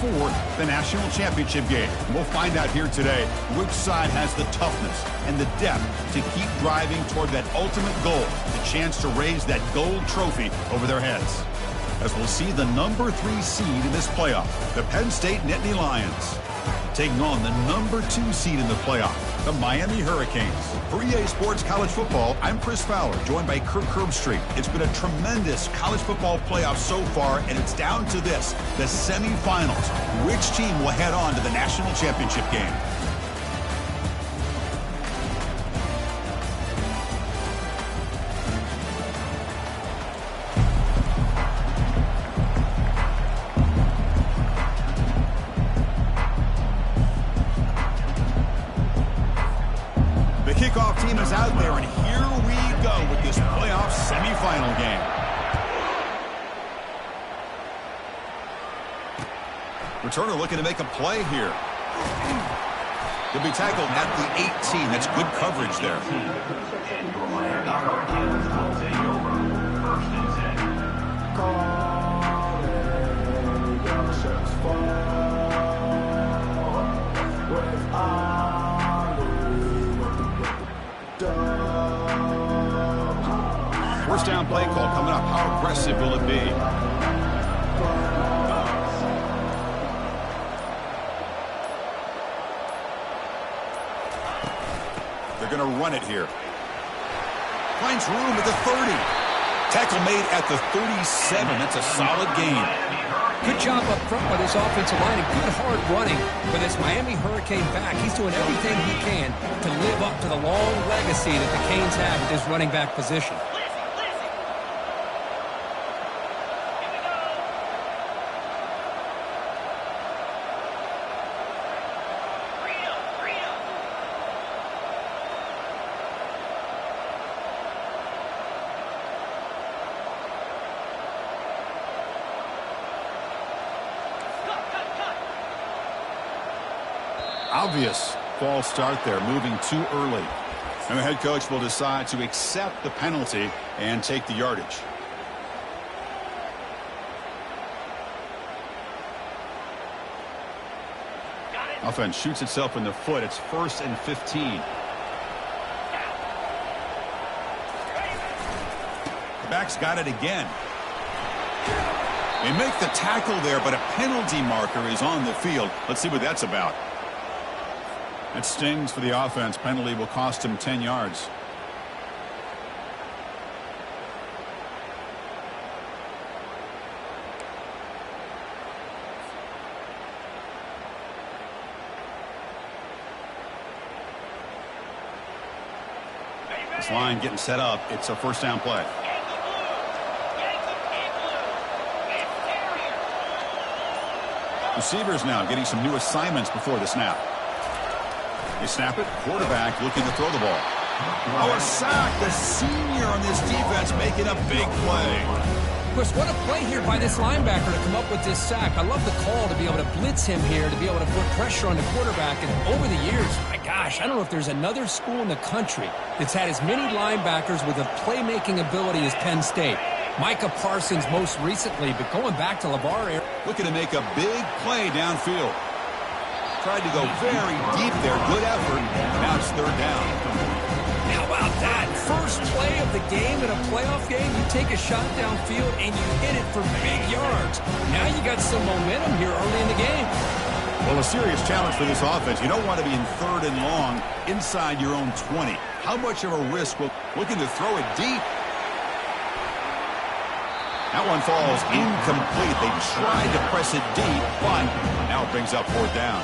before the national championship game. We'll find out here today which side has the toughness and the depth to keep driving toward that ultimate goal, the chance to raise that gold trophy over their heads. As we'll see the number 3 seed in this playoff, the Penn State Nittany Lions, taking on the number 2 seed in the playoff, the Miami Hurricanes. For EA Sports College Football, I'm Chris Fowler, joined by Kirk Herbstreit. It's been a tremendous college football playoff so far, and it's down to this, the semifinals. Which team will head on to the national championship game? Kickoff team is out there, and here we go with this playoff semifinal game. Returner looking to make a play here. He'll be tackled at the 18. That's good coverage there. First down play call coming up. How aggressive will it be? They're going to run it here. Finds room at the 30. Tackle made at the 37. That's a solid gain. Good job up front by this offensive line and good hard running for this Miami Hurricane back. He's doing everything he can to live up to the long legacy that the Canes have with his running back position. Obvious false start there, moving too early. And the head coach will decide to accept the penalty and take the yardage. Offense shoots itself in the foot. It's 1st and 15. The back's got it again. They make the tackle there, but a penalty marker is on the field. Let's see what that's about. It stings for the offense. Penalty will cost him 10 yards. This line getting set up. It's a first down play. Receivers now getting some new assignments before the snap. They snap it. Quarterback looking to throw the ball. Oh, a sack. The senior on this defense making a big play. Chris, what a play here by this linebacker to come up with this sack. I love the call to be able to blitz him here, to be able to put pressure on the quarterback. And over the years, my gosh, I don't know if there's another school in the country that's had as many linebackers with a playmaking ability as Penn State. Micah Parsons most recently, but going back to LeVar. Looking to make a big play downfield. Tried to go very deep there. Good effort. Now it's 3rd down. How about that? First play of the game in a playoff game. You take a shot downfield and you hit it for big yards. Now you got some momentum here early in the game. Well, a serious challenge for this offense. You don't want to be in 3rd and long inside your own 20. How much of a risk? Well, looking to throw it deep. That one falls incomplete. They tried to press it deep, but now it brings up 4th down.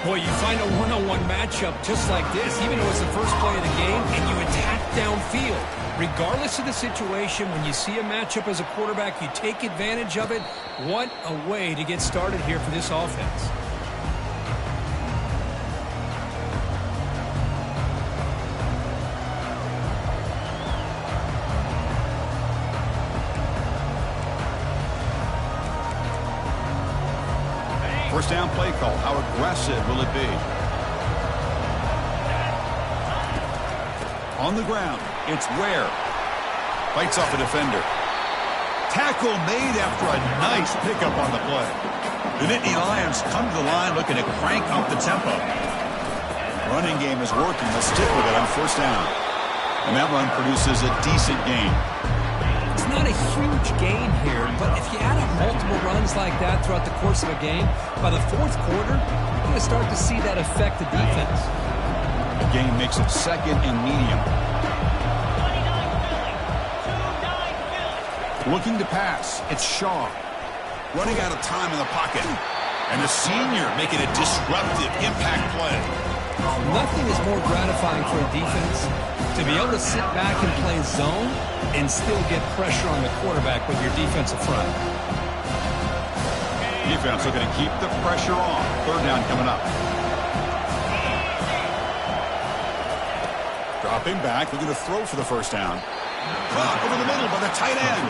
Boy, you find a one-on-one matchup just like this, even though it's the first play of the game, and you attack downfield. Regardless of the situation, when you see a matchup as a quarterback, you take advantage of it. What a way to get started here for this offense. First down play call. How aggressive will it be? On the ground. It's Ware. Fights off a defender. Tackle made after a nice pickup on the play. The Nittany Lions come to the line looking to crank up the tempo. Running game is working. They'll stick with it on first down. And that run produces a decent gain. It's not a huge gain here, but if you add up multiple runs like that throughout the course of a game, by the fourth quarter, you're going to start to see that affect the defense. The gain makes it second and medium. Looking to pass. It's Shaw. Running out of time in the pocket. And the senior making a disruptive impact play. Nothing is more gratifying for a defense to be able to sit back and play zone and still get pressure on the quarterback with your defensive front. Defense looking to keep the pressure on. Third down coming up. Dropping back, looking to throw for the first down. Caught over the middle by the tight end.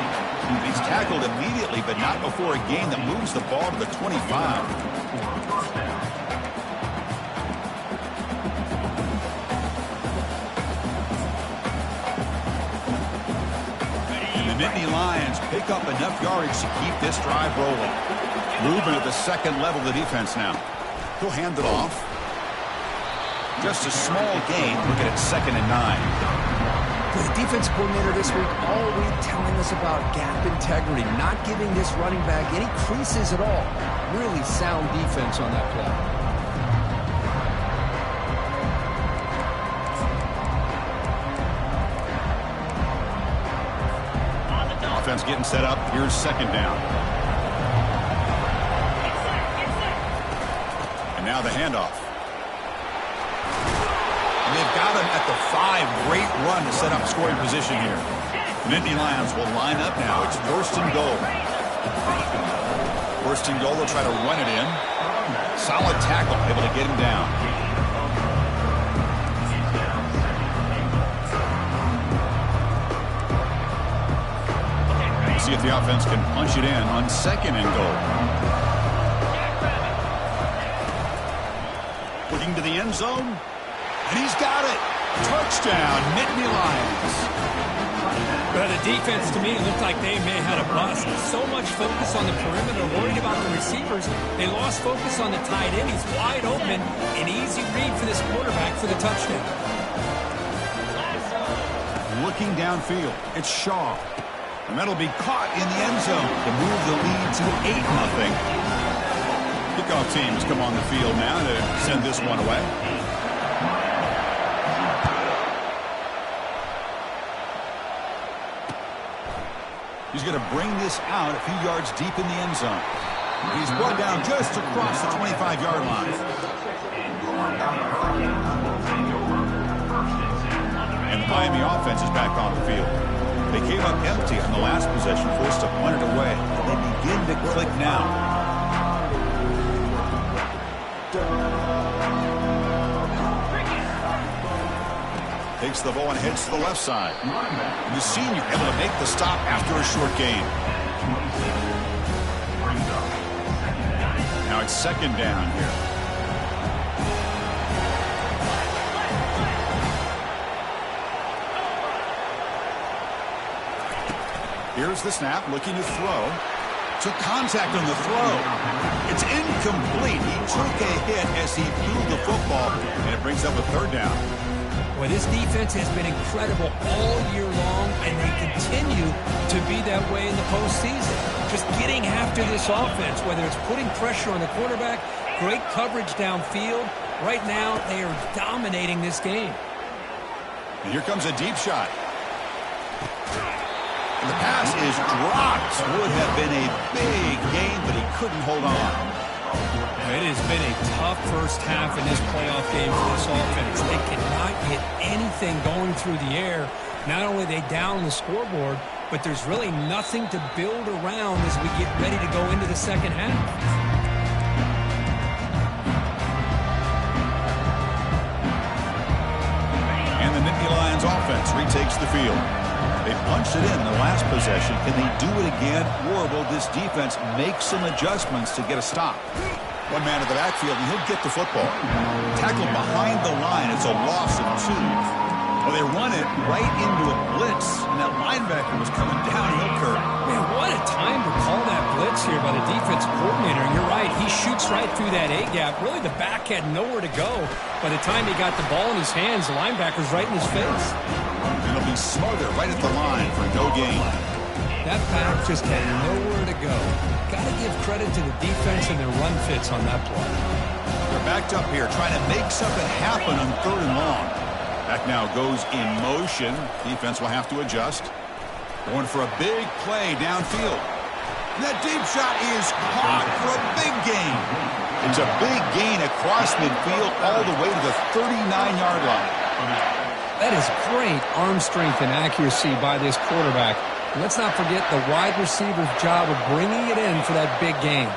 He's tackled immediately, but not before a gain that moves the ball to the 25. Nittany Lions pick up enough yardage to keep this drive rolling. Moving at the second level of the defense now. He'll hand it off. Just a small gain. Looking at 2nd and 9. The defense coordinator this week all week telling us about gap integrity, not giving this running back any creases at all. Really sound defense on that play. Offense getting set up. Here's second down. And now the handoff. And they've got him at the 5. Great run to set up scoring position here. The Nittany Lions will line up now. It's first and goal. First and goal. They'll try to run it in. Solid tackle. Able to get him down. See if the offense can punch it in on second and goal. Looking to the end zone. And he's got it. Touchdown, Nittany Lions. But the defense, to me, looked like they may have had a bust. So much focus on the perimeter, worried about the receivers. They lost focus on the tight end. He's wide open. An easy read for this quarterback for the touchdown. Looking downfield. It's Shaw. And that'll be caught in the end zone to move the lead to 8-0. Kickoff teams come on the field now to send this one away. He's going to bring this out a few yards deep in the end zone. He's brought down just across the 25-yard line. And the Miami offense is back on the field. They came up empty on the last possession, forced to punt it away. And they begin to click now. Takes the ball and heads to the left side. And the senior able to make the stop after a short gain. Now it's second down here. Here's the snap, looking to throw. Took contact on the throw. It's incomplete. He took a hit as he threw the football, and it brings up a third down. Well, this defense has been incredible all year long, and they continue to be that way in the postseason. Just getting after this offense, whether it's putting pressure on the quarterback, great coverage downfield. Right now, they are dominating this game. And here comes a deep shot. And the pass is dropped. Would have been a big gain, but he couldn't hold on. It has been a tough first half in this playoff game for this offense. They cannot get anything going through the air. Not only are they down the scoreboard, but there's really nothing to build around as we get ready to go into the second half. And the Nittany Lions offense retakes the field. They punched it in the last possession. Can they do it again, or will this defense make some adjustments to get a stop? One man in the backfield, and he'll get the football. Tackled behind the line. It's a loss of 2. Well, they run it right into a blitz, and that linebacker was coming downhill, Kurt. Man, what a time to call that blitz here by the defense coordinator. And you're right, he shoots right through that A-gap. Really, the back had nowhere to go. By the time he got the ball in his hands, the linebacker's right in his face. It'll be smothered right at the line for no gain. That back just had nowhere to go. Got to give credit to the defense and their run fits on that play. They're backed up here, trying to make something happen on 3rd and long. Back now goes in motion. Defense will have to adjust. Going for a big play downfield. That deep shot is caught for a big gain. It's a big gain across midfield all the way to the 39-yard line. That is great arm strength and accuracy by this quarterback. And let's not forget the wide receiver's job of bringing it in for that big gain.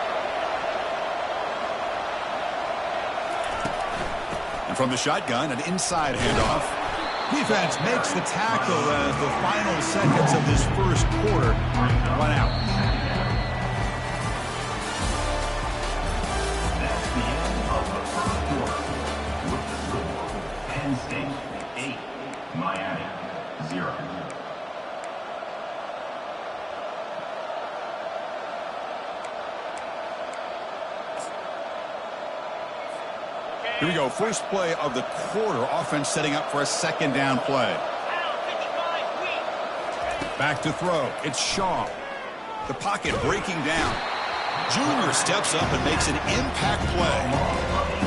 And from the shotgun, an inside handoff. Defense makes the tackle as the final seconds of this first quarter run out. That's the end of the first quarter. With the score, Penn State 8, Miami 0. Here we go. First play of the quarter. Offense setting up for a second down play. Back to throw. It's Shaw. The pocket breaking down. Junior steps up and makes an impact play.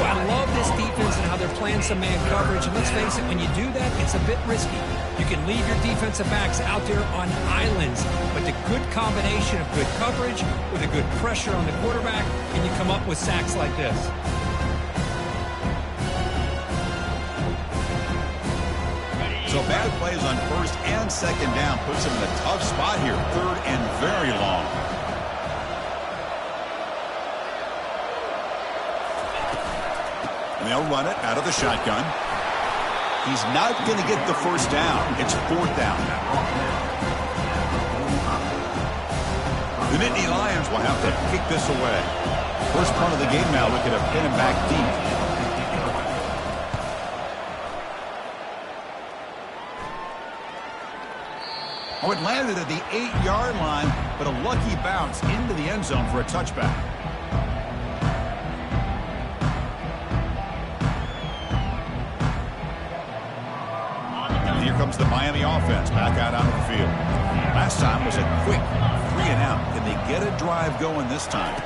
Well, I love this defense and how they're playing some man coverage. And let's face it, when you do that, it's a bit risky. You can leave your defensive backs out there on islands. But the good combination of good coverage with a good pressure on the quarterback, and you come up with sacks like this. So bad plays on first and second down puts him in a tough spot here. 3rd and very long. And they'll run it out of the shotgun. He's not going to get the first down. It's 4th down. The Nittany Lions will have to kick this away. First punt of the game now, looking to pin him back deep. Oh, it landed at the 8-yard line, but a lucky bounce into the end zone for a touchback. And here comes the Miami offense back out onto the field. Last time was a quick 3 and out. Can they get a drive going this time?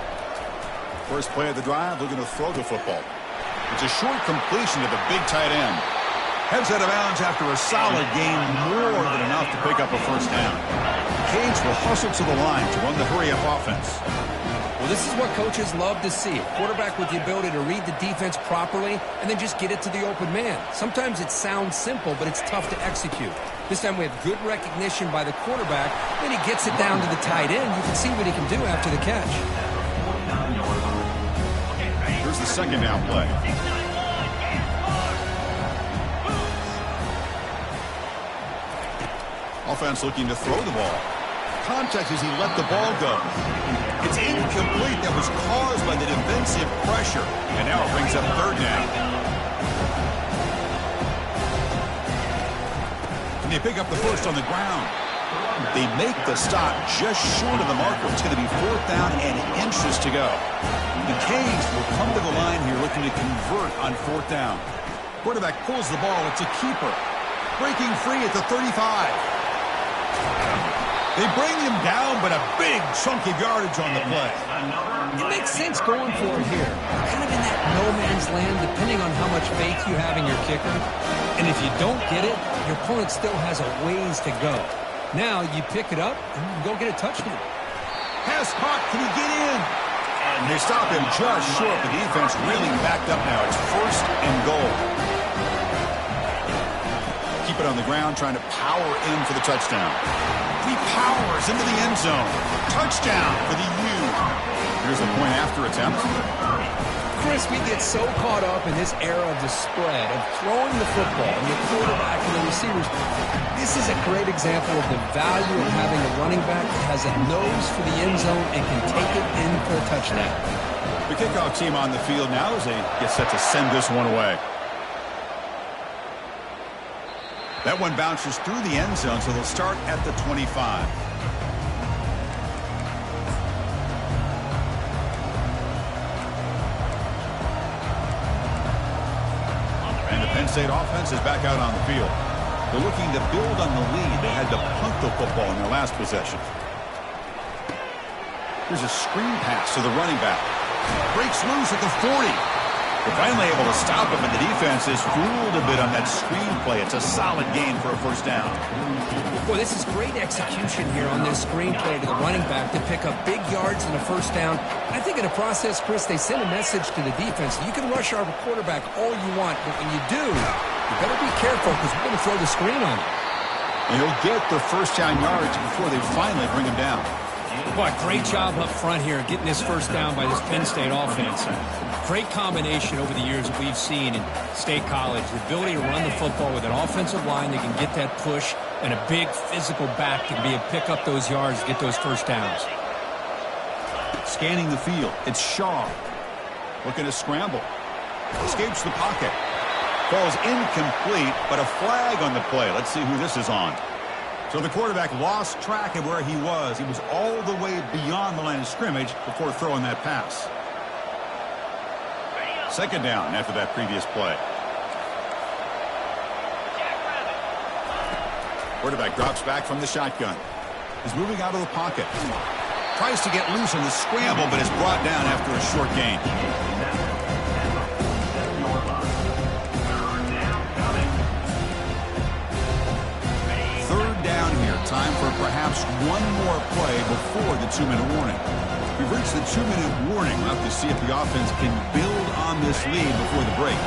First play of the drive, looking to throw the football. It's a short completion to the big tight end. Heads out of bounds after a solid gain, more than enough to pick up a first down. Canes will hustle to the line to run the hurry-up offense. Well, this is what coaches love to see. A quarterback with the ability to read the defense properly and then just get it to the open man. Sometimes it sounds simple, but it's tough to execute. This time we have good recognition by the quarterback. Then he gets it down to the tight end. You can see what he can do after the catch. Here's the second down play. Offense looking to throw the ball. Contact as he let the ball go. It's incomplete. That was caused by the defensive pressure. And now it brings up 3rd down. And they pick up the first on the ground. They make the stop just short of the marker. It's going to be 4th down and inches to go. The Canes will come to the line here looking to convert on 4th down. Quarterback pulls the ball. It's a keeper. Breaking free at the 35. They bring him down, but a big chunk of yardage on the play. It makes sense going for it here. Kind of in that no man's land, depending on how much faith you have in your kicker. And if you don't get it, your opponent still has a ways to go. Now you pick it up and you can go get a touchdown. Pass caught. Can he get in? And they stop him just short. The defense really backed up now. It's 1st and goal. Keep it on the ground, trying to power in for the touchdown. He powers into the end zone. Touchdown for the U. Here's the point after attempt. Chris, we get so caught up in this era of the spread, of throwing the football, and the quarterback and the receivers. This is a great example of the value of having a running back that has a nose for the end zone and can take it in for a touchdown. The kickoff team on the field now as they get set to send this one away. That one bounces through the end zone, so they'll start at the 25. Penn State offense is back out on the field. They're looking to build on the lead. They had to punt the football in their last possession. Here's a screen pass to the running back. Breaks loose at the 40. They're finally able to stop him, and the defense is fooled a bit on that screen play. It's a solid gain for a first down. Boy, this is great execution here on this screen play to the running back to pick up big yards and a first down. I think in the process, Chris, they send a message to the defense. You can rush our quarterback all you want, but when you do, you better be careful because we're going to throw the screen on you. And he'll get the first down yards before they finally bring him down. Boy, great job up front here getting this first down by this Penn State offense. Great combination over the years that we've seen in State College. The ability to run the football with an offensive line that can get that push and a big physical back that can be able to pick up those yards, get those first downs. Scanning the field, it's Shaw. Looking to scramble. Escapes the pocket. Falls incomplete, but a flag on the play. Let's see who this is on. So the quarterback lost track of where he was. He was all the way beyond the line of scrimmage before throwing that pass. Second down after that previous play. Quarterback drops back from the shotgun. He's moving out of the pocket. Tries to get loose on the scramble, but is brought down after a short gain. Third down here. Time for perhaps one more play before the 2-minute warning. We've reached the 2-minute warning. We'll have to see if the offense can build on this lead before the break.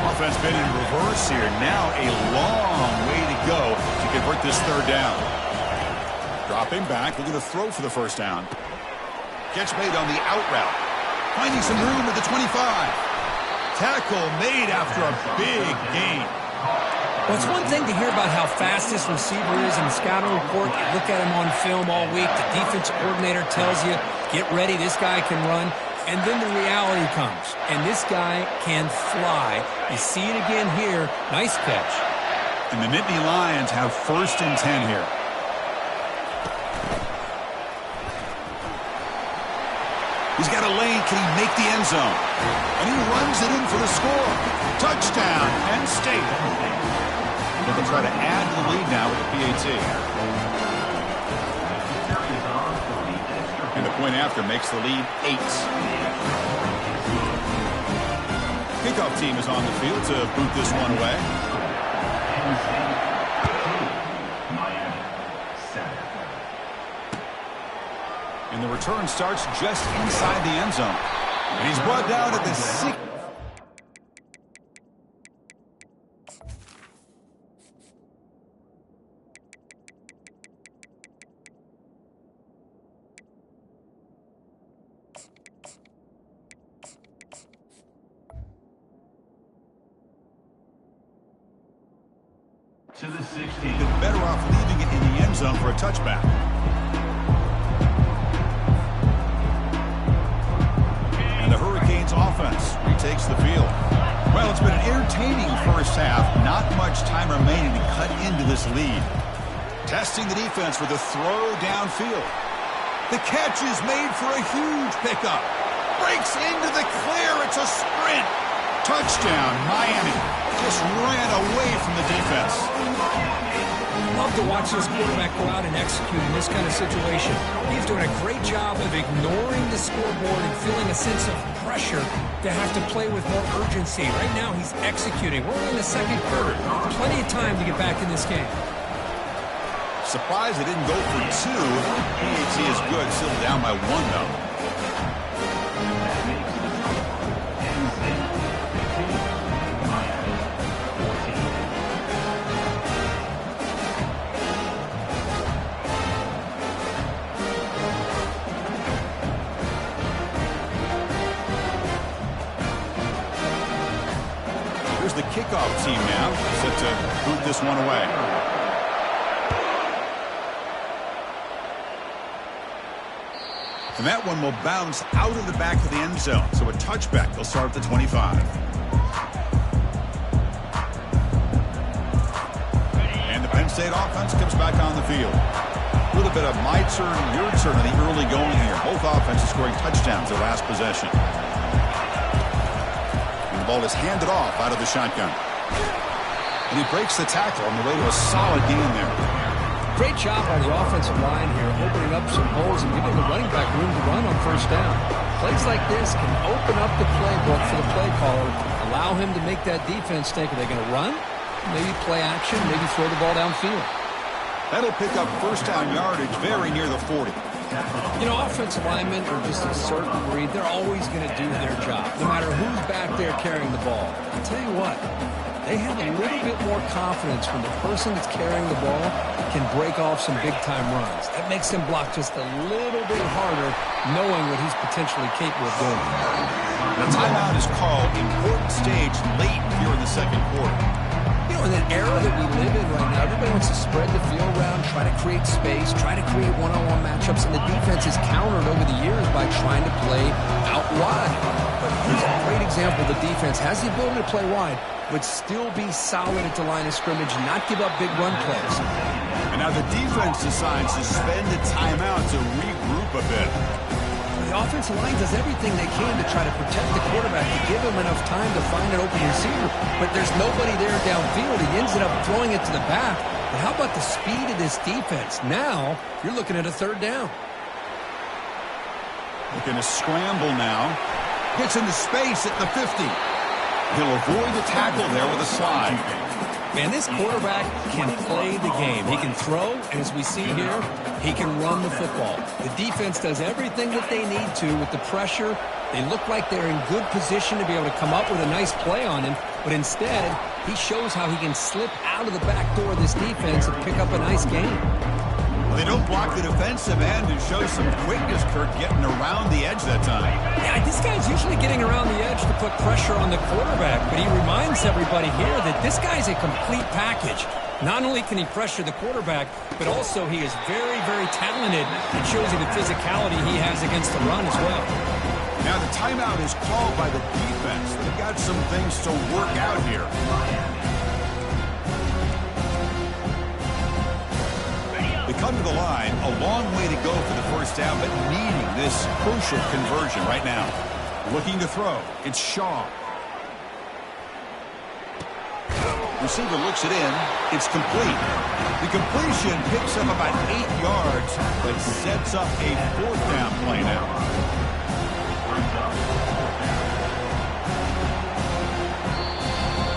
Offense been in reverse here. Now a long way to go to convert this third down. Dropping back, looking to throw for the first down. Catch made on the out route. Finding some room at the 25. Tackle made after a big gain. Well, it's one thing to hear about how fast this receiver is in the scouting report. You look at him on film all week. The defensive coordinator tells you, get ready, this guy can run. And then the reality comes, and this guy can fly. You see it again here. Nice catch. And the Nittany Lions have 1st and 10 here. He's got a lane. Can he make the end zone? And he runs it in for the score. Touchdown, Penn State. They'll try to add to the lead now with the PAT. And the point after makes the lead 8. Kickoff team is on the field to boot this one away. And the return starts just inside the end zone. And he's brought down at the 6. To the 16. Been better off leaving it in the end zone for a touchback. And the Hurricanes offense retakes the field. Well, it's been an entertaining first half. Not much time remaining to cut into this lead. Testing the defense with a throw downfield. The catch is made for a huge pickup. Breaks into the clear. It's a sprint. Touchdown, Miami. Just ran away from the defense. Love to watch this quarterback go out and execute in this kind of situation. He's doing a great job of ignoring the scoreboard and feeling a sense of pressure to have to play with more urgency. Right now, he's executing. We're only in the second quarter. Plenty of time to get back in this game. Surprised they didn't go for 2. PAT is good. Still down by 1, though. The kickoff team now set to boot this one away. And that one will bounce out of the back of the end zone. So a touchback. They'll start at the 25. And the Penn State offense comes back on the field. A little bit of my turn, your turn in the early going here. Both offenses scoring touchdowns their last possession. Ball is handed off out of the shotgun. And he breaks the tackle on the way to a solid gain there. Great job by the offensive line here, opening up some holes and giving the running back room to run on first down. Plays like this can open up the playbook for the play caller, allow him to make that defense think, are they going to run? Maybe play action, maybe throw the ball downfield. That'll pick up first down yardage very near the 40. You know, offensive linemen are just a certain breed. They're always going to do their job, no matter who's back there carrying the ball. I'll tell you what, they have a little bit more confidence when the person that's carrying the ball can break off some big-time runs. That makes them block just a little bit harder, knowing what he's potentially capable of doing. The timeout is called. Important stage late here in the second quarter. You know, in that era that we live in right now, everybody wants to spread the field around, try to create space, try to create one-on-one matchups, and the defense is countered over the years by trying to play out wide. But here's a great example. The defense has the ability to play wide, but still be solid at the line of scrimmage, not give up big run plays. And now the defense decides to spend a timeout to regroup a bit. The offensive line does everything they can to try to protect the quarterback, to give him enough time to find an open receiver, but there's nobody there downfield. He ends up throwing it to the back. But how about the speed of this defense? Now, you're looking at a third down. Looking to scramble now. Gets into space at the 50. He'll avoid the tackle there with a slide. Man, this quarterback can play the game. He can throw, and as we see here, he can run the football. The defense does everything that they need to with the pressure. They look like they're in good position to be able to come up with a nice play on him, but instead, he shows how he can slip out of the back door of this defense and pick up a nice gain. Well, they don't block the defensive end and show some quickness, Kurt, getting around the edge that time. Yeah, this guy's usually getting around the edge to put pressure on the quarterback, but he reminds everybody here that this guy's a complete package. Not only can he pressure the quarterback, but also he is very, very talented. It shows you the physicality he has against the run as well. Now the timeout is called by the defense. They've got some things to work out here. They come to the line, a long way to go for the first down, but needing this crucial conversion right now. Looking to throw. It's Shaw. Receiver looks it in. It's complete. The completion picks up about 8 yards, but sets up a fourth down play now.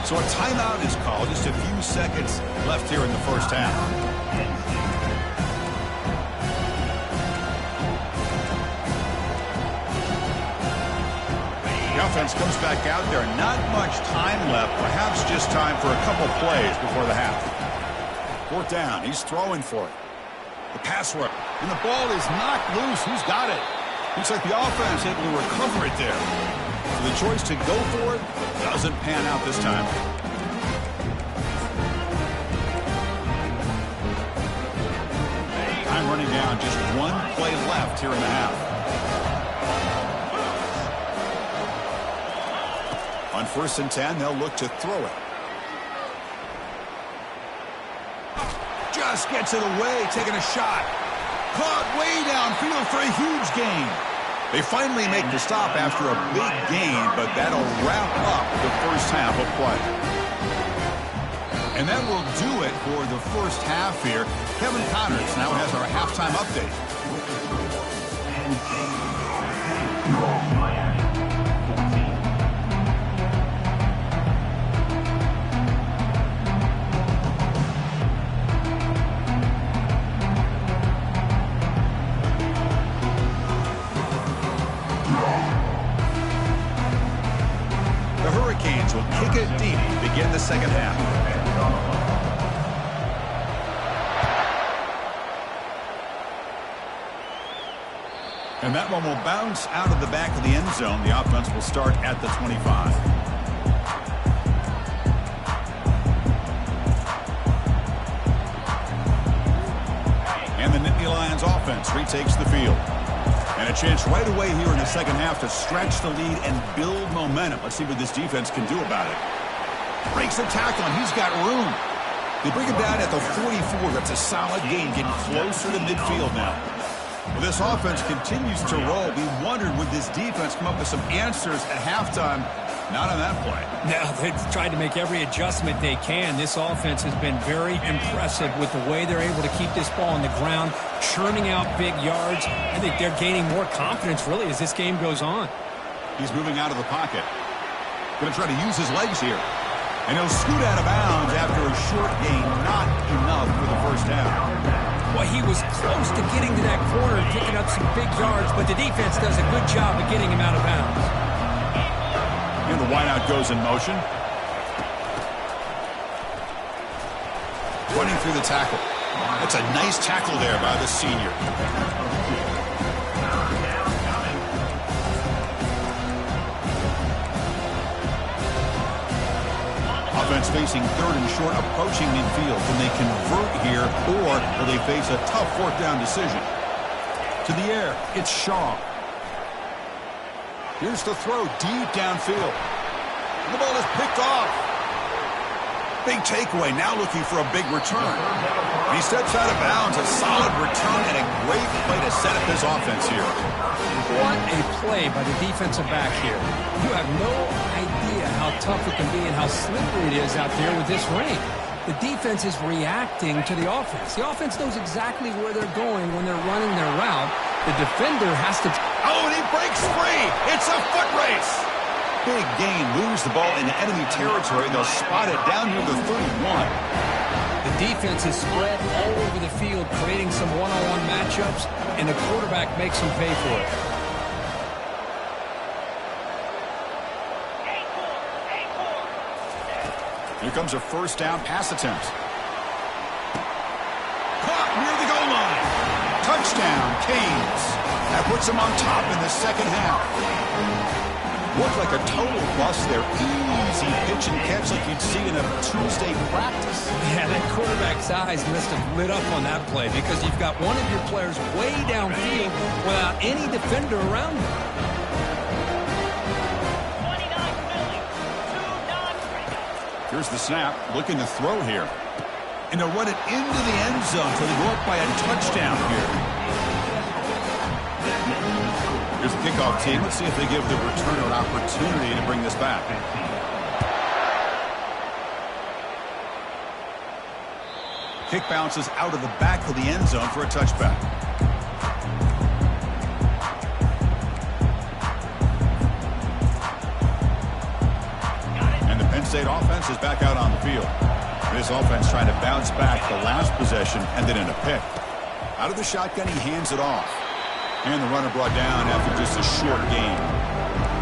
So a timeout is called. Just a few seconds left here in the first half. The offense comes back out there. Not much time left. Perhaps just time for a couple plays before the half. Fourth down. He's throwing for it. The pass work. And the ball is knocked loose. Who's got it? Looks like the offense able to recover it there. So the choice to go for it doesn't pan out this time. Time running down. Just one play left here in the half. On 1st and 10, they'll look to throw it. Just gets it away, taking a shot. Caught way downfield for a huge gain. They finally make the stop after a big gain, but that'll wrap up the first half of play. And that will do it for the first half here. Kevin Connors now has our halftime update. Will kick it deep to begin the second half. And that one will bounce out of the back of the end zone. The offense will start at the 25. And the Nittany Lions offense retakes the field. And a chance right away here in the second half to stretch the lead and build momentum. Let's see what this defense can do about it. Breaks the tackle, and he's got room. They bring him down at the 44. That's a solid gain, getting closer to midfield now. Well, this offense continues to roll. We wondered, would this defense come up with some answers at halftime? Not on that play. No, they've tried to make every adjustment they can. This offense has been very impressive with the way they're able to keep this ball on the ground, churning out big yards. I think they're gaining more confidence, really, as this game goes on. He's moving out of the pocket. Going to try to use his legs here. And he'll scoot out of bounds after a short gain. Not enough for the first down. Well, he was close to getting to that corner and picking up some big yards, but the defense does a good job of getting him out of bounds. And the wideout goes in motion. Running through the tackle. That's a nice tackle there by the senior. Offense facing third and short, approaching midfield. Can they convert here, or will they face a tough fourth down decision? To the air, it's Shaw. Here's the throw deep downfield. And the ball is picked off. Big takeaway, now looking for a big return. And he steps out of bounds, a solid return and a great play to set up his offense here. What a play by the defensive back here. You have no idea how tough it can be and how slippery it is out there with this rain. The defense is reacting to the offense. The offense knows exactly where they're going when they're running their route. The defender has to... Oh, and he breaks free. It's a foot race. Big gain, moves the ball into enemy territory. They'll spot it down near the 31. The defense is spread all over the field, creating some one-on-one matchups, and the quarterback makes them pay for it. Here comes a first down pass attempt. Caught near the goal line. Touchdown, Canes. That puts them on top in the second half. Looked like a total bust there. Easy pitch and catch like you'd see in a Tuesday practice. Yeah, that quarterback's eyes must have lit up on that play because you've got one of your players way downfield without any defender around him. Here's the snap, looking to throw here. And they'll run it into the end zone so they go up by a touchdown here. Here's the kickoff team. Let's see if they give the returner an opportunity to bring this back. Kick bounces out of the back of the end zone for a touchback. State offense is back out on the field. This offense trying to bounce back the last possession and then in a pick. Out of the shotgun, he hands it off. And the runner brought down after just a short gain.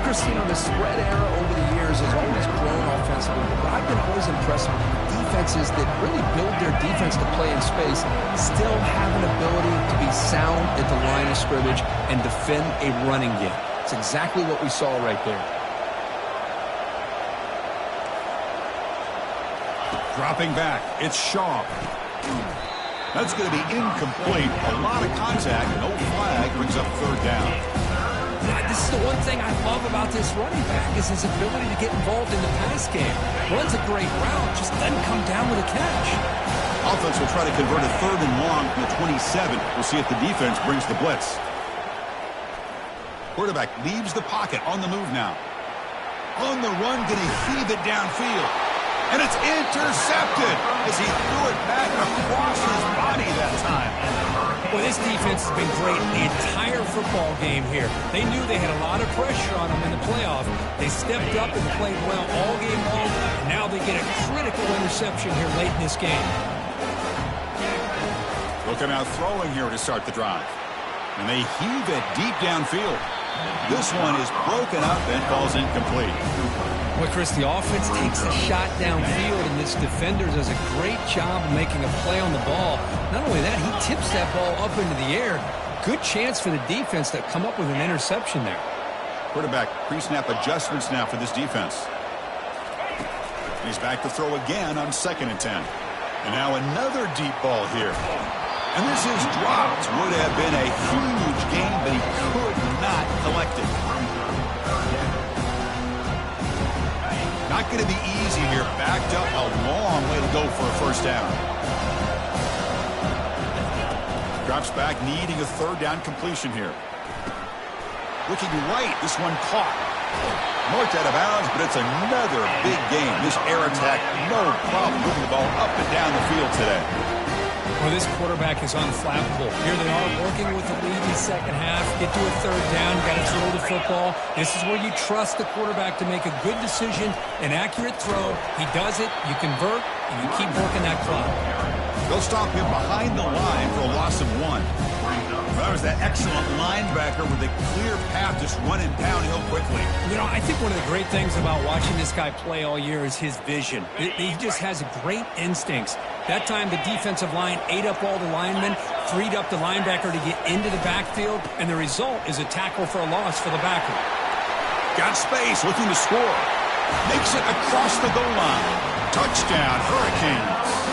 Christine, the spread era over the years has always grown offensively, but I've been always impressed with defenses that really build their defense to play in space, still have an ability to be sound at the line of scrimmage and defend a running game. It's exactly what we saw right there. Dropping back, it's Shaw. That's going to be incomplete. A lot of contact, no flag, brings up third down. This is the one thing I love about this running back is his ability to get involved in the pass game. Runs a great route, just doesn't come down with a catch. Offense will try to convert a third and long from the 27. We'll see if the defense brings the blitz. Quarterback leaves the pocket on the move now. On the run, going to heave it downfield. And it's intercepted as he threw it back across his body that time. Well, this defense has been great the entire football game here. They knew they had a lot of pressure on them in the playoff. They stepped up and played well all game long. And now they get a critical interception here late in this game. Looking out throwing here to start the drive. And they heave it deep downfield. This one is broken up and falls incomplete. Well, Chris, the offense takes a shot downfield, and this defender does a great job of making a play on the ball. Not only that, he tips that ball up into the air. Good chance for the defense to come up with an interception there. Quarterback pre-snap adjustments now for this defense. He's back to throw again on 2nd and 10. And now another deep ball here. And this is dropped. Would have been a huge gain, but he could not collect it. Not going to be easy here. Backed up a long way to go for a first down. Drops back, needing a third down completion here. Looking right, this one caught. Marked out of bounds, but it's another big game. This air attack, no problem moving the ball up and down the field today. Well, this quarterback is unflappable. Here they are working with the lead in the second half. Get to a third down, got to throw the football. This is where you trust the quarterback to make a good decision, an accurate throw. He does it, you convert, and you keep working that clock. They'll stop him behind the line for a loss of 1. That was that excellent linebacker with a clear path just running downhill quickly. You know, I think one of the great things about watching this guy play all year is his vision. He just has great instincts. That time the defensive line ate up all the linemen, freed up the linebacker to get into the backfield, and the result is a tackle for a loss for the backer. Got space, looking to score. Makes it across the goal line. Touchdown, Hurricanes.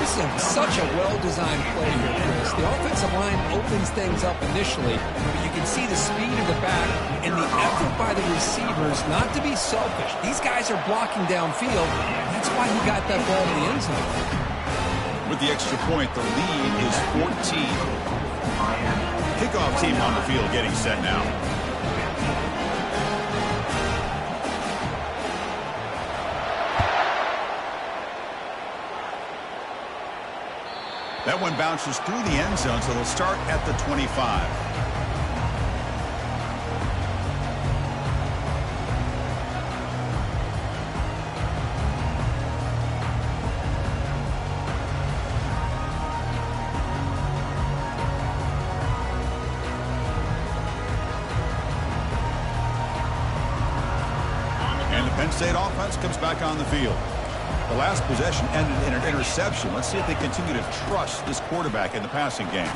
This is such a well-designed play here, Chris. The offensive line opens things up initially, but you can see the speed of the back and the effort by the receivers not to be selfish. These guys are blocking downfield. That's why he got that ball to the end zone. With the extra point, the lead is 14. Kickoff team on the field getting set now. That one bounces through the end zone, so they'll start at the 25. And the Penn State offense comes back on the field. The last possession ended in an interception. Let's see if they continue to trust this quarterback in the passing game.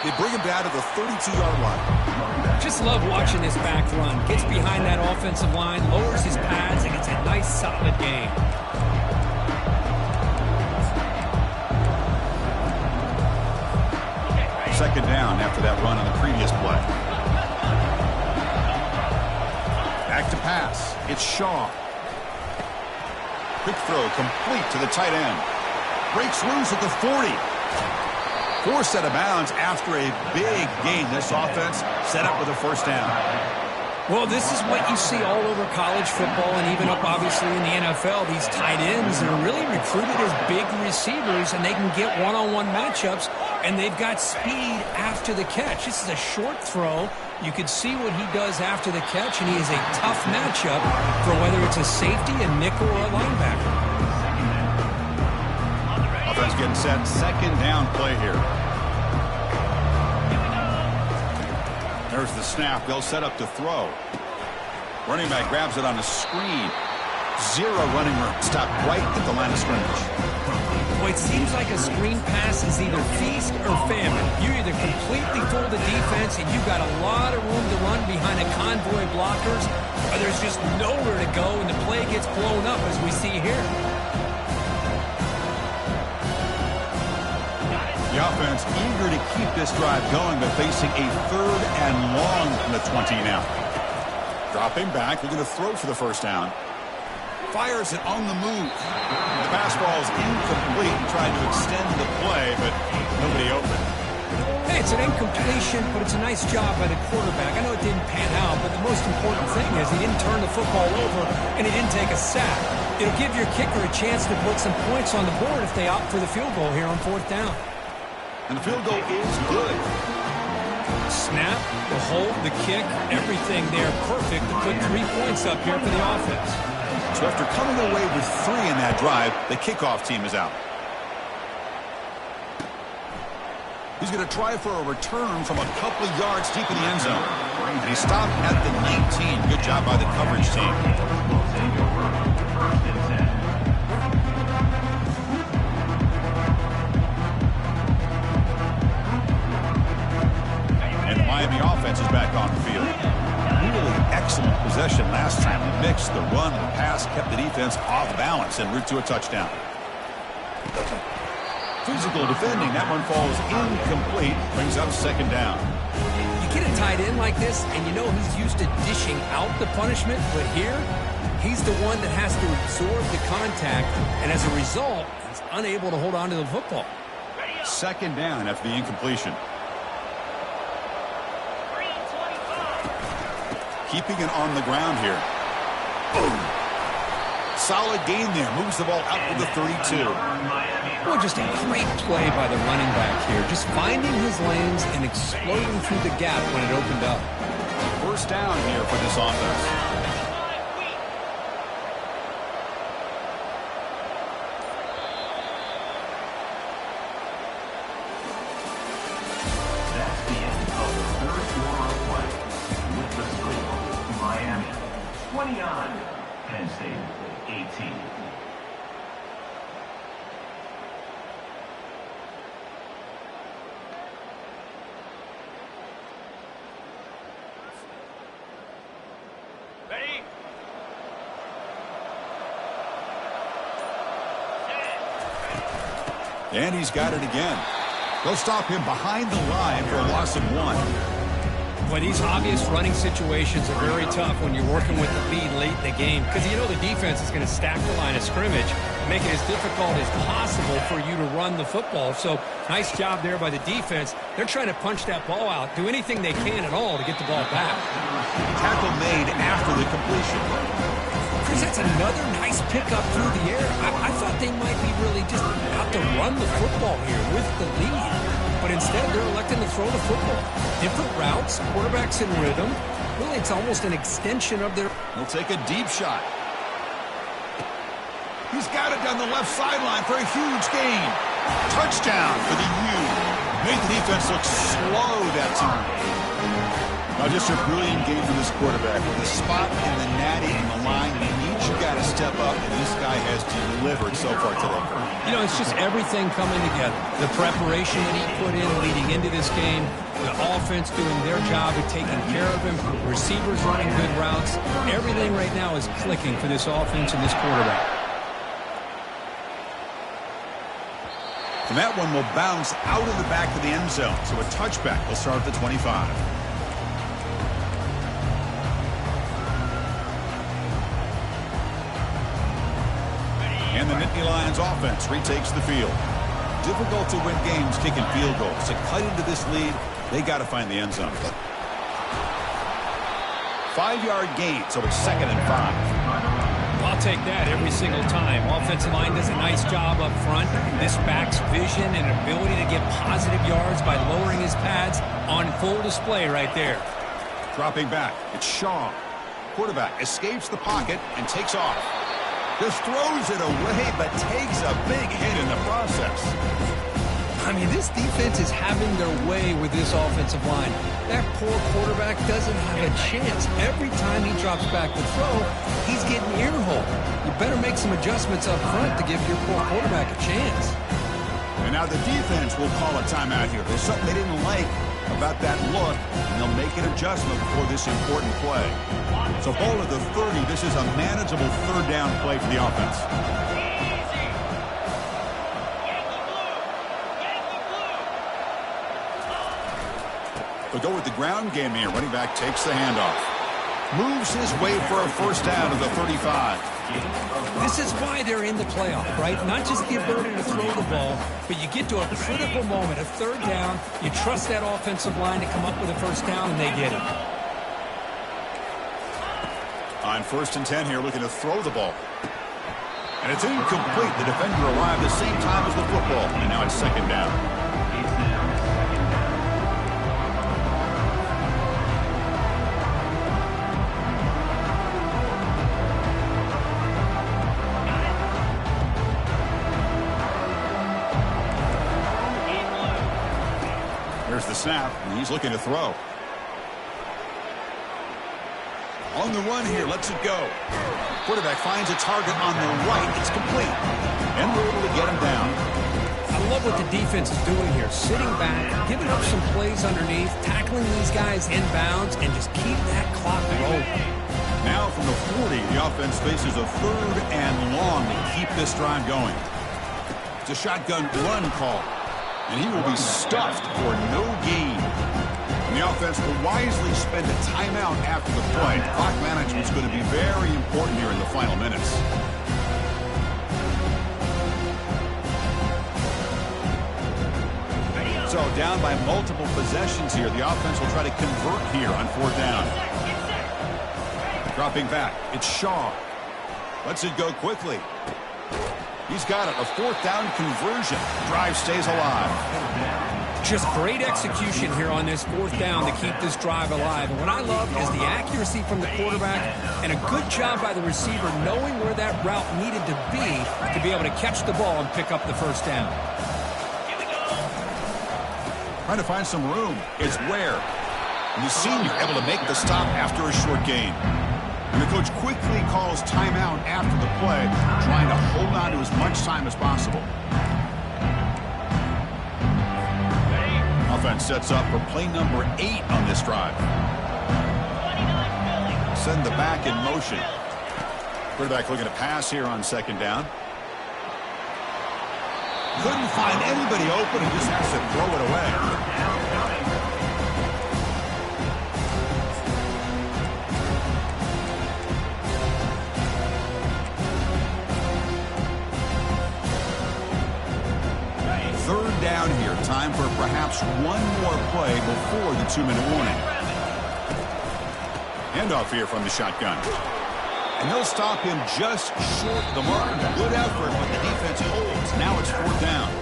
They bring him down to the 32-yard line. Just love watching this back run. Gets behind that offensive line, lowers his pads, and it's a nice, solid game. Second down after that run on the previous play. Back to pass. It's Shaw. Quick throw complete to the tight end. Breaks loose at the 40. Forced out of bounds after a big gain. This offense set up with a first down. Well, this is what you see all over college football and even up, obviously, in the NFL. These tight ends are really recruited as big receivers, and they can get one-on-one matchups, and they've got speed after the catch. This is a short throw. You can see what he does after the catch, and he is a tough matchup for whether it's a safety, a nickel, or a linebacker. Offense getting set. Second down play here. There's the snap. They'll set up to throw. Running back grabs it on the screen. Zero running room. Stop right at the line of scrimmage. Well, it seems like a screen pass is either feast or famine. You either completely fool the defense and you've got a lot of room to run behind a convoy of blockers, or there's just nowhere to go and the play gets blown up as we see here. The offense eager to keep this drive going, but facing a third and long from the 20 now. Dropping back, they're going to throw for the first down. Fires it on the move. The pass ball is incomplete and trying to extend the play, but nobody open. Hey, it's an incompletion, but it's a nice job by the quarterback. I know it didn't pan out, but the most important thing is he didn't turn the football over and he didn't take a sack. It'll give your kicker a chance to put some points on the board if they opt for the field goal here on fourth down. And the field goal is good. Snap, the hold, the kick, everything there perfect to put 3 points up here for the offense. So after coming away with 3 in that drive, the kickoff team is out. He's going to try for a return from a couple of yards deep in the end zone. And he stopped at the 19. Good job by the coverage team. And the Miami offense is back on the field. Really excellent possession last time. The mix, the run, and the pass kept the defense off balance en route to a touchdown. Physical defending. That one falls incomplete. Brings up second down. You get a tight end like this, and you know he's used to dishing out the punishment, but here, he's the one that has to absorb the contact, and as a result, he's unable to hold on to the football. Second down after the incompletion. keeping it on the ground here. Boom. Solid gain there. Moves the ball out to the 32. Well, just a great play by the running back here. Just finding his lanes and exploding through the gap when it opened up. First down here for this offense. That's the end of the third quarter of play. With the score, Miami 29, Penn State 18. And he's got it again. They'll stop him behind the line for a loss of 1. Well, these obvious running situations are very tough when you're working with the lead late in the game because you know the defense is going to stack the line of scrimmage, make it as difficult as possible for you to run the football. So nice job there by the defense. They're trying to punch that ball out, do anything they can at all to get the ball back. Tackle made after the completion. Chris, that's another nice pickup through the air. I thought they might be really just out to run the football here with the lead. But instead, they're electing to throw the football. Different routes, quarterbacks in rhythm. Really, it's almost an extension of their... He'll take a deep shot. He's got it down the left sideline for a huge gain. Touchdown for the U. Made the defense look slow that time. Now, just a brilliant game for this quarterback. With the spot and the natty and the line, he needs you got to step up, and this guy has delivered so far today. You know, it's just everything coming together. The preparation that he put in leading into this game, the offense doing their job of taking care of him, receivers running good routes. Everything right now is clicking for this offense and this quarterback. And that one will bounce out of the back of the end zone. So a touchback will start at the 25. And the Nittany Lions offense retakes the field. Difficult to win games kicking field goals. To cut into this lead, they got to find the end zone. 5-yard gain, so it's 2nd and 5. I'll take that every single time. Offensive line does a nice job up front. This back's vision and ability to get positive yards by lowering his pads on full display right there. Dropping back, it's Shaw. Quarterback escapes the pocket and takes off. Just throws it away, but takes a big hit in the process. I mean, this defense is having their way with this offensive line. That poor quarterback doesn't have a chance. Every time he drops back to throw, he's getting ear-hole. You better make some adjustments up front to give your poor quarterback a chance. And now the defense will call a timeout here. There's something they didn't like about that look, and they'll make an adjustment before this important play. So ball at the 30. This is a manageable third down play for the offense. They'll go with the ground game here. Running back takes the handoff. Moves his way for a first down to the 35. This is why they're in the playoff, right? Not just the ability to throw the ball, but you get to a critical moment, a third down. You trust that offensive line to come up with a first down, and they get it. On 1st and 10 here, looking to throw the ball. And it's incomplete. The defender arrived the same time as the football, and now it's 2nd down. Here's the snap, and he's looking to throw. On the run here, lets it go. Quarterback finds a target on the right. It's complete. And we're able to get him down. I love what the defense is doing here. Sitting back, giving up some plays underneath, tackling these guys inbounds, and just keep that clock rolling. Now from the 40, the offense faces a 3rd and long to keep this drive going. It's a shotgun run call. And he will be stuffed for no gain. And the offense will wisely spend a timeout after the play. Clock management is going to be very important here in the final minutes. So down by multiple possessions here. The offense will try to convert here on 4th down. Dropping back, it's Shaw. Lets it go quickly. He's got it, a fourth down conversion. Drive stays alive. Just great execution here on this fourth down to keep this drive alive. And what I love is the accuracy from the quarterback and a good job by the receiver knowing where that route needed to be able to catch the ball and pick up the first down. Trying to find some room. It's Ware. And the senior able to make the stop after a short gain. And the coach quickly calls timeout after the play, trying to hold on to as much time as possible. Offense sets up for play number 8 on this drive. Send the back in motion. Quarterback looking to pass here on second down. Couldn't find anybody open and just has to throw it away. Third down here. Time for perhaps one more play before the 2-minute warning. Handoff here from the shotgun. And they'll stop him just short of the mark. Good effort, but the defense holds. Now it's fourth down.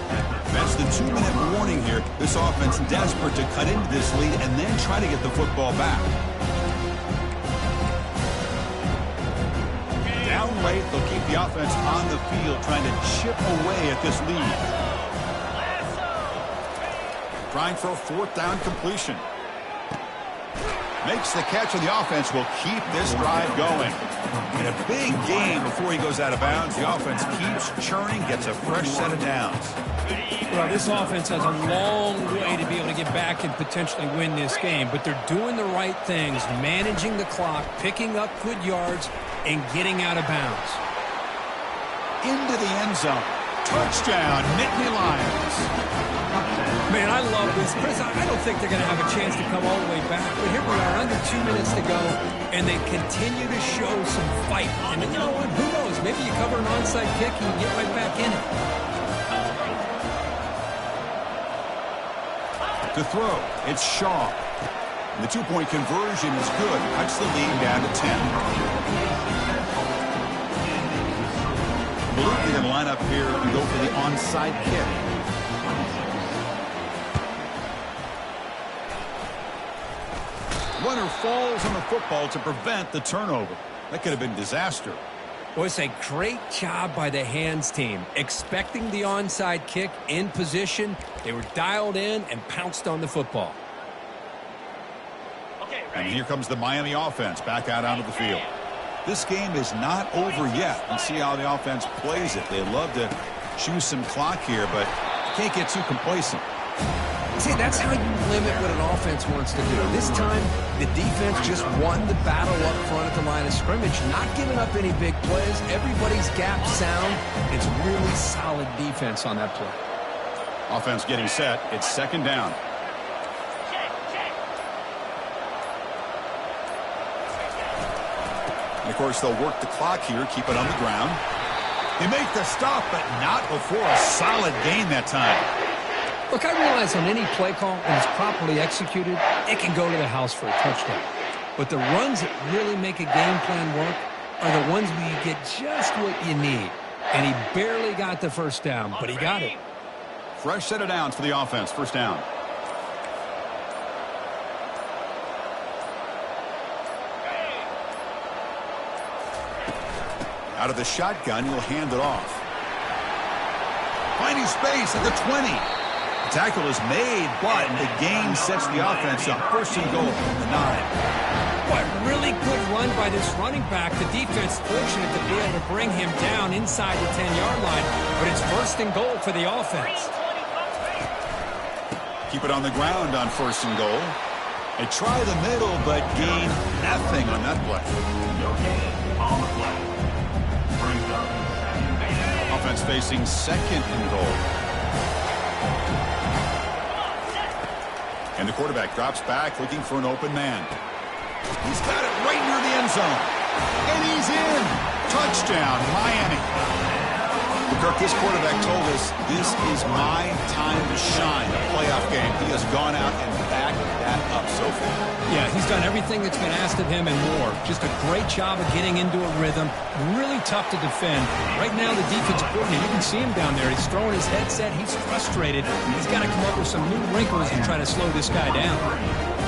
That's the 2-minute warning here. This offense desperate to cut into this lead and then try to get the football back. Down late, they'll keep the offense on the field trying to chip away at this lead. Trying for a fourth down completion. Makes the catch, and the offense will keep this drive going. In a big game before he goes out of bounds, the offense keeps churning, gets a fresh set of downs. Well, this offense has a long way to be able to get back and potentially win this game, but they're doing the right things, managing the clock, picking up good yards, and getting out of bounds. Into the end zone. Touchdown, Nittany Lions. Man, I love this. Chris, I don't think they're going to have a chance to come all the way back. But here we are, under 2 minutes to go, and they continue to show some fight. And you know what? Who knows? Maybe you cover an onside kick and you get right back in it. To throw, it's Shaw. And the 2-point conversion is good. Cuts the lead down to 10. Blue going to line up here and go for the onside kick. Runner falls on the football to prevent the turnover. That could have been disaster. Well, it's a great job by the hands team. Expecting the onside kick in position, they were dialed in and pounced on the football. And here comes the Miami offense back out onto the field. This game is not over yet. And see how the offense plays it. They love to choose some clock here, but can't get too complacent. See, that's how you limit what an offense wants to do. This time, the defense just won the battle up front at the line of scrimmage, not giving up any big plays. Everybody's gap sound. It's really solid defense on that play. Offense getting set. It's second down. And of course, they'll work the clock here, keep it on the ground. They make the stop, but not before a solid gain that time. Look, I realize on any play call, when it's properly executed, it can go to the house for a touchdown. But the runs that really make a game plan work are the ones where you get just what you need. And he barely got the first down, but he got it. Fresh set of downs for the offense. First down. Out of the shotgun, he'll hand it off. Finding space at the 20. The tackle is made, but the gain sets the offense up. First and goal from the 9. What really good run by this running back. The defense fortunate to be able to bring him down inside the 10-yard line, but it's first and goal for the offense. Keep it on the ground on first and goal. They try the middle, but gain nothing on that play. On the play. Offense facing second and goal. And the quarterback drops back looking for an open man. He's got it right near the end zone. And he's in. Touchdown, Miami. Kirk, this quarterback told us this is my time to shine, a playoff game. He has gone out and backed that up so far. Yeah, he's done everything that's been asked of him and more. Just a great job of getting into a rhythm. Really tough to defend. Right now, the defensive coordinator, you can see him down there. He's throwing his headset. He's frustrated. He's got to come up with some new wrinkles and try to slow this guy down.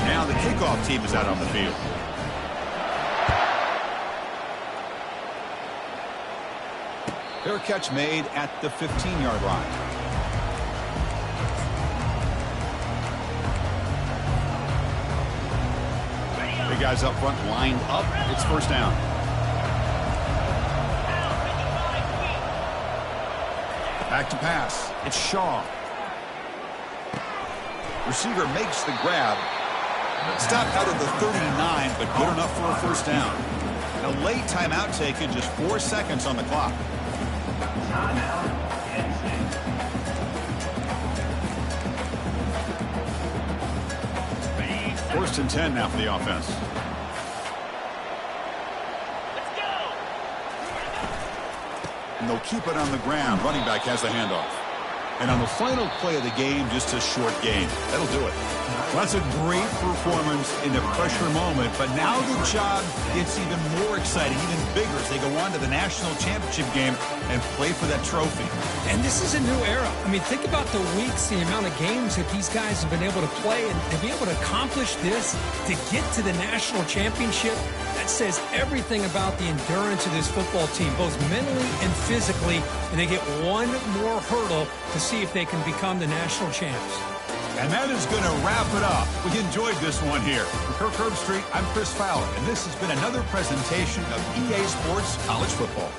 Now the kickoff team is out on the field. Fair catch made at the 15-yard line. Big guys up front lined up. It's first down. Back to pass. It's Shaw. Receiver makes the grab. Stop out of the 39, but good enough for a first down. A late timeout taken, just 4 seconds on the clock. First and 10 now for the offense. Let's go. And they'll keep it on the ground. Running back has the handoff. And on the final play of the game, just a short gain. That'll do it. Well, that's a great performance in a pressure moment, but now the job gets even more exciting, even bigger as they go on to the national championship game and play for that trophy. And this is a new era. I mean, think about the weeks, the amount of games that these guys have been able to play, and to be able to accomplish this, to get to the national championship, that says everything about the endurance of this football team, both mentally and physically, and they get one more hurdle to see if they can become the national champs. And that is going to wrap it up. We enjoyed this one here. For Kirk Herbstreit, I'm Chris Fowler, and this has been another presentation of EA Sports College Football.